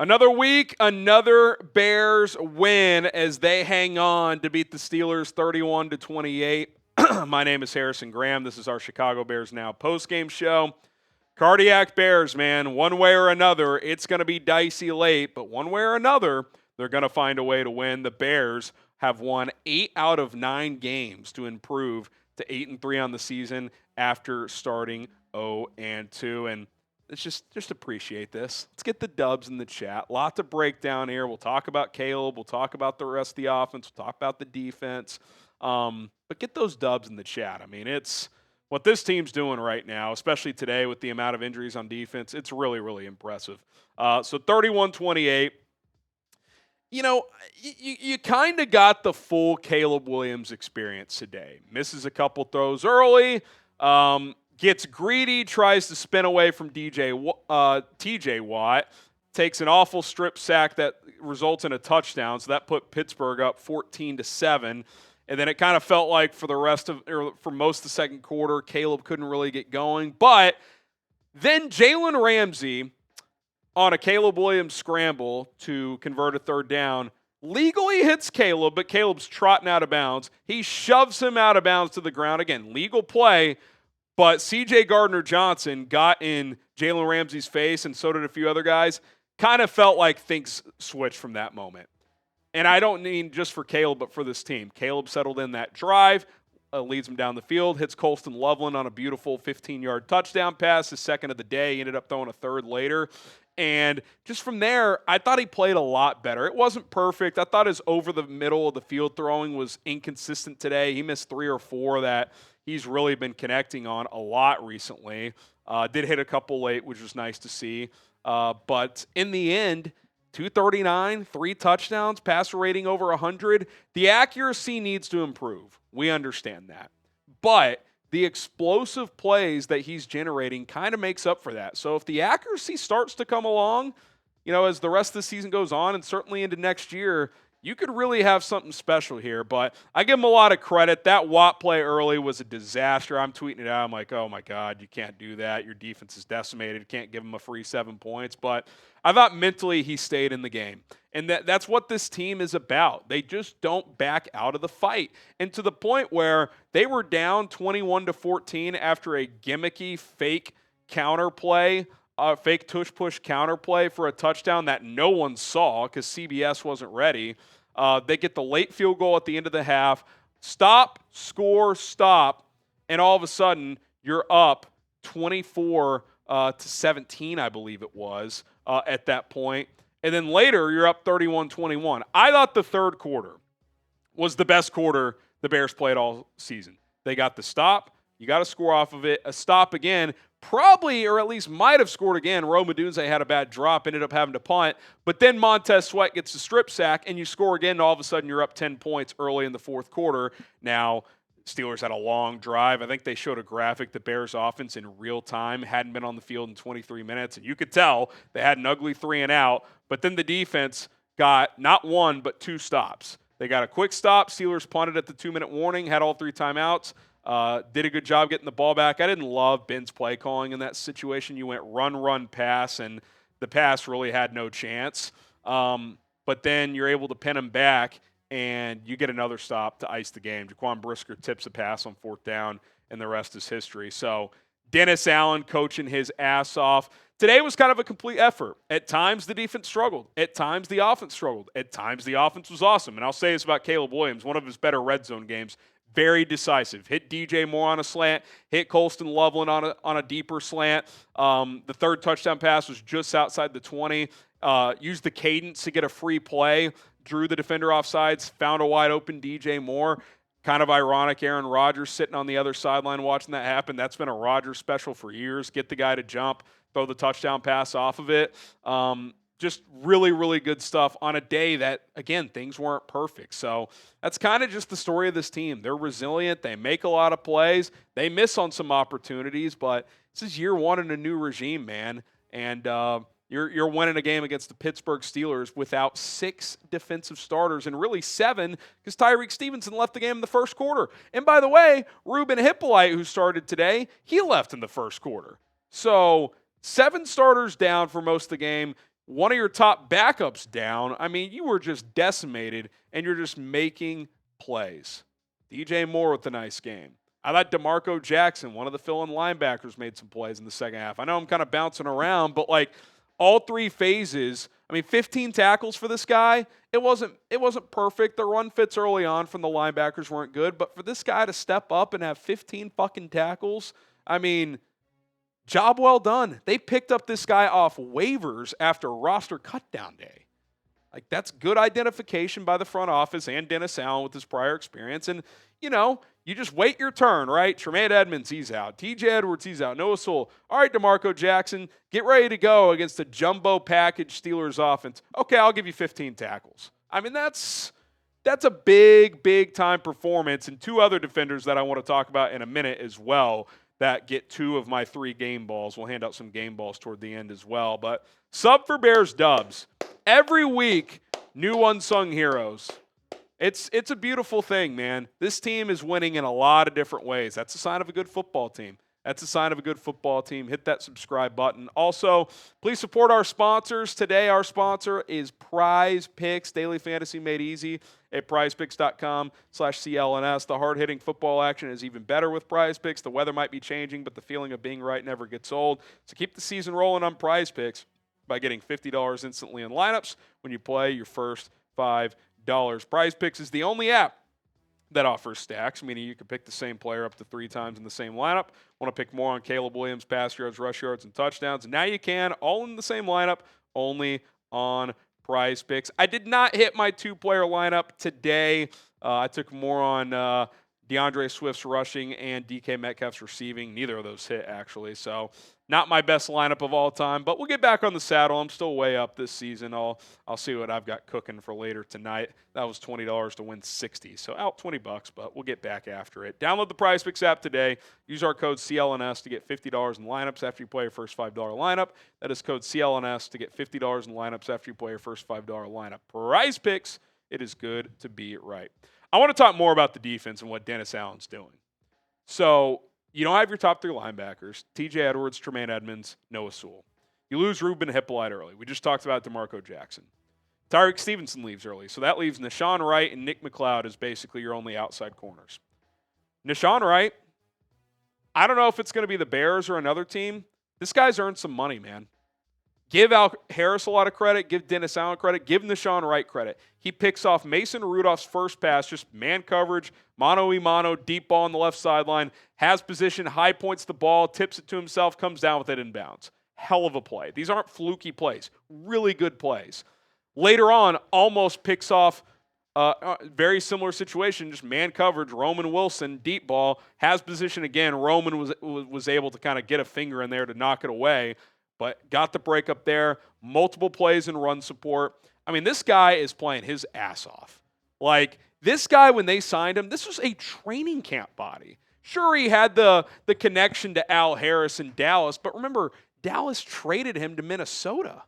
Another week, another Bears win as they hang on to beat the Steelers 31-28. My name is Harrison Graham. This is our Chicago Bears Now postgame show. Cardiac Bears, man, one way or another, it's going to be dicey late, but one way or another, they're going to find a way to win. The Bears have won 8 out of 9 games to improve to 8-3 on the season after starting 0-2. And let's just appreciate this. Let's get the dubs in the chat. A lot to break down here. We'll talk about Caleb. We'll talk about the rest of the offense. We'll talk about the defense. But get those dubs in the chat. I mean, it's what this team's doing right now, especially today with the amount of injuries on defense. It's really, really impressive. So 31-28. You know, you kind of got the full Caleb Williams experience today. Misses a couple throws early. Gets greedy, tries to spin away from TJ Watt, takes an awful strip sack that results in a touchdown. So that put Pittsburgh up 14-7. And then it kind of felt like for most of the second quarter, Caleb couldn't really get going. But then Jalen Ramsey on a Caleb Williams scramble to convert a third down legally hits Caleb, but Caleb's trotting out of bounds. He shoves him out of bounds to the ground. Again, legal play. But C.J. Gardner-Johnson got in Jalen Ramsey's face, and so did a few other guys. Kind of felt like things switched from that moment. And I don't mean just for Caleb, but for this team. Caleb settled in that drive, leads him down the field, hits Colston Loveland on a beautiful 15-yard touchdown pass, his second of the day. He ended up throwing a third later. And just from there, I thought he played a lot better. It wasn't perfect. I thought his over the middle of the field throwing was inconsistent today. He missed 3 or 4 that he's really been connecting on a lot recently. Did hit a couple late, which was nice to see. But in the end, 239, 3 touchdowns, passer rating over 100. The accuracy needs to improve. We understand that. But the explosive plays that he's generating kind of makes up for that. So if the accuracy starts to come along, you know, as the rest of the season goes on and certainly into next year, you could really have something special here. But I give him a lot of credit. That Watt play early was a disaster. I'm tweeting it out. I'm like, oh, my God, you can't do that. Your defense is decimated. Can't give him a free 7 points. But I thought mentally he stayed in the game. And that's what this team is about. They just don't back out of the fight. And to the point where they were down 21-14 after a gimmicky fake counterplay, fake tush-push counterplay for a touchdown that no one saw because CBS wasn't ready. They get the late field goal at the end of the half. Stop, score, stop. And all of a sudden, you're up 24-17, I believe it was, at that point. And then later, you're up 31-21. I thought the third quarter was the best quarter the Bears played all season. They got the stop. You got to score off of it. A stop again. Probably, or at least might have scored again. Odunze had a bad drop, ended up having to punt. But then Montez Sweat gets the strip sack, and you score again, and all of a sudden you're up 10 points early in the fourth quarter. Now, Steelers had a long drive. I think they showed a graphic. The Bears offense in real time hadn't been on the field in 23 minutes, and you could tell they had an ugly 3-and-out. But then the defense got not 1 but 2 stops. They got a quick stop. Steelers punted at the 2-minute warning, had all 3 timeouts. Did a good job getting the ball back. I didn't love Ben's play calling in that situation. You went run, pass, and the pass really had no chance. But then you're able to pin him back, and you get another stop to ice the game. Jaquan Brisker tips a pass on 4th down, and the rest is history. So Dennis Allen coaching his ass off. Today was kind of a complete effort. At times, the defense struggled. At times, the offense struggled. At times, the offense was awesome. And I'll say this about Caleb Williams, one of his better red zone games. Very decisive. Hit DJ Moore on a slant. Hit Colston Loveland on a deeper slant. The third touchdown pass was just outside the 20. Used the cadence to get a free play. Drew the defender off sides. Found a wide open DJ Moore. Kind of ironic, Aaron Rodgers sitting on the other sideline watching that happen. That's been a Rodgers special for years. Get the guy to jump, throw the touchdown pass off of it. Just really, really good stuff on a day that, again, things weren't perfect. So that's kind of just the story of this team. They're resilient. They make a lot of plays. They miss on some opportunities, but this is year 1 in a new regime, man. And you're winning a game against the Pittsburgh Steelers without 6 defensive starters, and really 7 because Tyreek Stevenson left the game in the first quarter. And by the way, Ruben Hippolyte, who started today, he left in the first quarter. So 7 starters down for most of the game. one of your top backups down. I mean, you were just decimated, and you're just making plays. DJ Moore with a nice game. I thought DeMarco Jackson, one of the fill-in linebackers, made some plays in the second half. I know I'm kind of bouncing around, but like all three phases, I mean, 15 tackles for this guy. It wasn't perfect. The run fits early on from the linebackers weren't good, but for this guy to step up and have 15 fucking tackles, I mean, job well done. They picked up this guy off waivers after roster cutdown day. Like, that's good identification by the front office and Dennis Allen with his prior experience. And, you know, you just wait your turn, right? Tremaine Edmonds, he's out. TJ Edwards, he's out. Noah Sewell. All right, DeMarco Jackson, get ready to go against the jumbo package Steelers offense. Okay, I'll give you 15 tackles. I mean, that's a big, big-time performance. And two other defenders that I want to talk about in a minute as well that get 2 of my 3 game balls. We'll hand out some game balls toward the end as well. But sub for Bears dubs. Every week, new unsung heroes. It's a beautiful thing, man. This team is winning in a lot of different ways. That's a sign of a good football team. That's a sign of a good football team. Hit that subscribe button. Also, please support our sponsors. Today, our sponsor is Prize Picks, daily fantasy made easy at prizepicks.com/CLNS. The hard-hitting football action is even better with Prize Picks. The weather might be changing, but the feeling of being right never gets old. So keep the season rolling on Prize Picks by getting $50 instantly in lineups when you play your first $5. Prize Picks is the only app that offers stacks, meaning you can pick the same player up to 3 times in the same lineup. Want to pick more on Caleb Williams, pass yards, rush yards, and touchdowns? Now you can, all in the same lineup, only on Prize Picks. I did not hit my 2-player lineup today. I took more on DeAndre Swift's rushing and DK Metcalf's receiving. Neither of those hit, actually. So not my best lineup of all time, but we'll get back on the saddle. I'm still way up this season. I'll see what I've got cooking for later tonight. That was $20 to win 60, so out $20, but we'll get back after it. Download the Prize Picks app today. Use our code CLNS to get $50 in lineups after you play your first $5 lineup. That is code CLNS to get $50 in lineups after you play your first $5 lineup. Prize Picks, it is good to be right. I want to talk more about the defense and what Dennis Allen's doing. So, you don't have your top 3 linebackers, TJ Edwards, Tremaine Edmonds, Noah Sewell. You lose Ruben Hippolyte early. We just talked about DeMarco Jackson. Tyreek Stevenson leaves early, so that leaves Nahshon Wright and Nick McLeod as basically your only outside corners. Nahshon Wright, I don't know if it's going to be the Bears or another team. This guy's earned some money, man. Give Al Harris a lot of credit. Give Dennis Allen credit. Give Nahshon Wright credit. He picks off Mason Rudolph's first pass, just man coverage, mano-a-mano, deep ball on the left sideline, has position, high points the ball, tips it to himself, comes down with it in bounds. Hell of a play. These aren't fluky plays. Really good plays. Later on, almost picks off very similar situation, just man coverage, Roman Wilson, deep ball, has position again. Roman was able to kind of get a finger in there to knock it away. But got the break up there, multiple plays in run support. I mean, this guy is playing his ass off. Like, this guy, when they signed him, this was a training camp body. Sure, he had the connection to Al Harris in Dallas, but remember, Dallas traded him to Minnesota.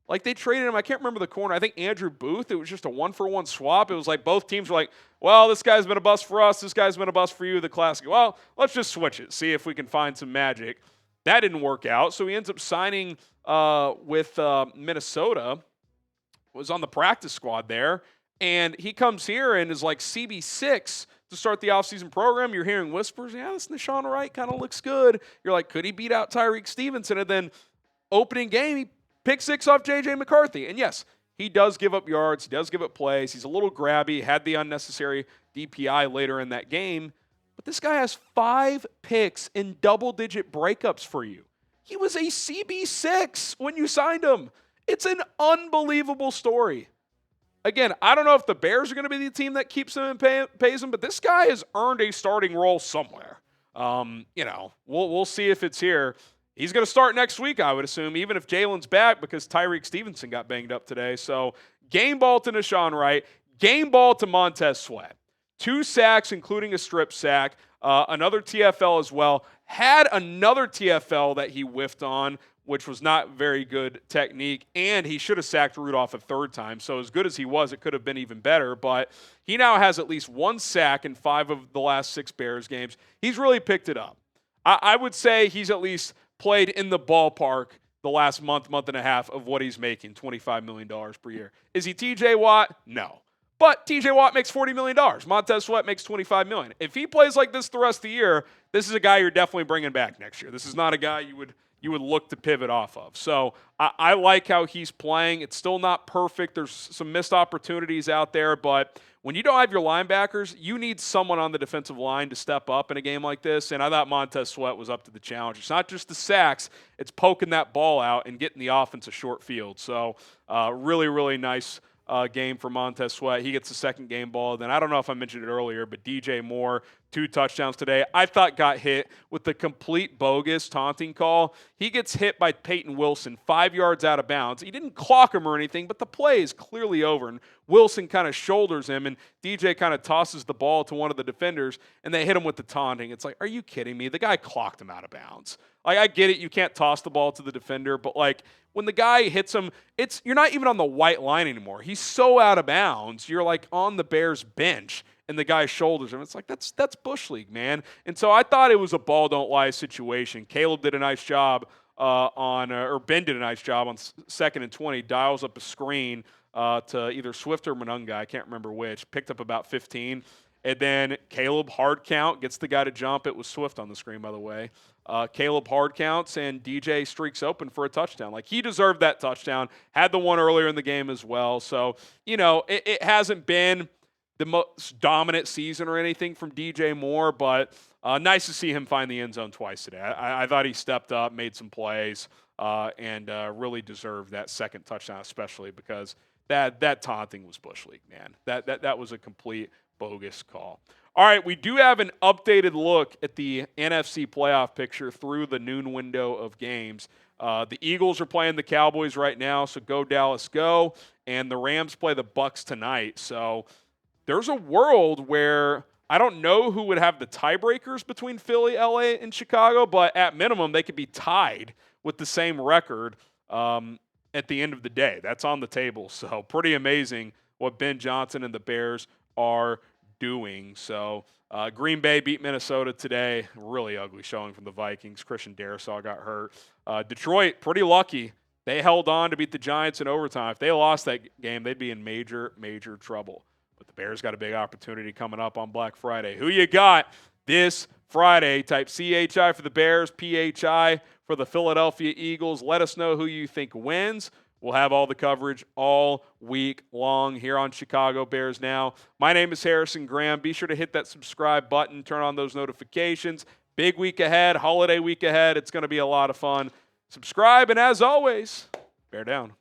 Like, they traded him, I can't remember the corner, I think Andrew Booth. It was just a 1-for-1 swap. It was like both teams were like, well, this guy's been a bust for us, this guy's been a bust for you, the classic. Well, let's just switch it, see if we can find some magic. That didn't work out, so he ends up signing with Minnesota, was on the practice squad there, and he comes here and is like CB6 to start the offseason program. You're hearing whispers, yeah, this Nahshon Wright kind of looks good. You're like, could he beat out Tyreek Stevenson? And then opening game, he picked 6 off J.J. McCarthy. And yes, he does give up yards, he does give up plays, he's a little grabby, had the unnecessary DPI later in that game. But this guy has 5 picks in double-digit breakups for you. He was a CB6 when you signed him. It's an unbelievable story. Again, I don't know if the Bears are going to be the team that keeps him and pays him, but this guy has earned a starting role somewhere. We'll see if it's here. He's going to start next week, I would assume, even if Jalen's back because Tyreek Stevenson got banged up today. So game ball to Nahshon Wright, game ball to Montez Sweat. 2 sacks, including a strip sack, another TFL as well. Had another TFL that he whiffed on, which was not very good technique, and he should have sacked Rudolph a 3rd time. So as good as he was, it could have been even better. But he now has at least 1 sack in 5 of the last 6 Bears games. He's really picked it up. I would say he's at least played in the ballpark the last month and a half of what he's making, $25 million per year. Is he TJ Watt? No. But TJ Watt makes $40 million. Montez Sweat makes $25 million. If he plays like this the rest of the year, this is a guy you're definitely bringing back next year. This is not a guy you would look to pivot off of. So I like how he's playing. It's still not perfect. There's some missed opportunities out there, but when you don't have your linebackers, you need someone on the defensive line to step up in a game like this, and I thought Montez Sweat was up to the challenge. It's not just the sacks, it's poking that ball out and getting the offense a short field. So really, really nice game for Montez Sweat. He gets the second game ball. Then I don't know if I mentioned it earlier, but DJ Moore, 2 touchdowns today. I thought got hit with the complete bogus taunting call. He gets hit by Peyton Wilson 5 yards out of bounds. He didn't clock him or anything, but the play is clearly over. And Wilson kind of shoulders him, and DJ kind of tosses the ball to one of the defenders, and they hit him with the taunting. It's like, are you kidding me? The guy clocked him out of bounds. Like, I get it. You can't toss the ball to the defender, but like, when the guy hits him, you're not even on the white line anymore. He's so out of bounds. You're like on the Bears bench, and the guy shoulders him. It's like, that's Bush League, man. And so I thought it was a ball don't lie situation. Caleb did a nice job or Ben did a nice job on 2nd and 20, dials up a screen to either Swift or Monangai, I can't remember which, picked up about 15. And then Caleb hard count, gets the guy to jump. It was Swift on the screen, by the way. Caleb hard counts, and DJ streaks open for a touchdown. Like, he deserved that touchdown. Had the one earlier in the game as well. So, it hasn't been the most dominant season or anything from DJ Moore, but nice to see him find the end zone twice today. I thought he stepped up, made some plays, and really deserved that second touchdown, especially because that taunting was Bush League, man. That was a complete bogus call. All right, we do have an updated look at the NFC playoff picture through the noon window of games. The Eagles are playing the Cowboys right now, so go Dallas, go. And the Rams play the Bucs tonight. So there's a world where I don't know who would have the tiebreakers between Philly, LA, and Chicago, but at minimum they could be tied with the same record at the end of the day. That's on the table. So pretty amazing what Ben Johnson and the Bears are doing. So Green Bay beat Minnesota today. Really ugly showing from the Vikings. Christian Darrisaw got hurt. Detroit, pretty lucky. They held on to beat the Giants in overtime. If they lost that game, they'd be in major, major trouble. But the Bears got a big opportunity coming up on Black Friday. Who you got this Friday? Type CHI for the Bears, PHI for the Philadelphia Eagles. Let us know who you think wins. We'll have all the coverage all week long here on Chicago Bears Now. My name is Harrison Graham. Be sure to hit that subscribe button, turn on those notifications. Big week ahead, holiday week ahead. It's going to be a lot of fun. Subscribe, and as always, bear down.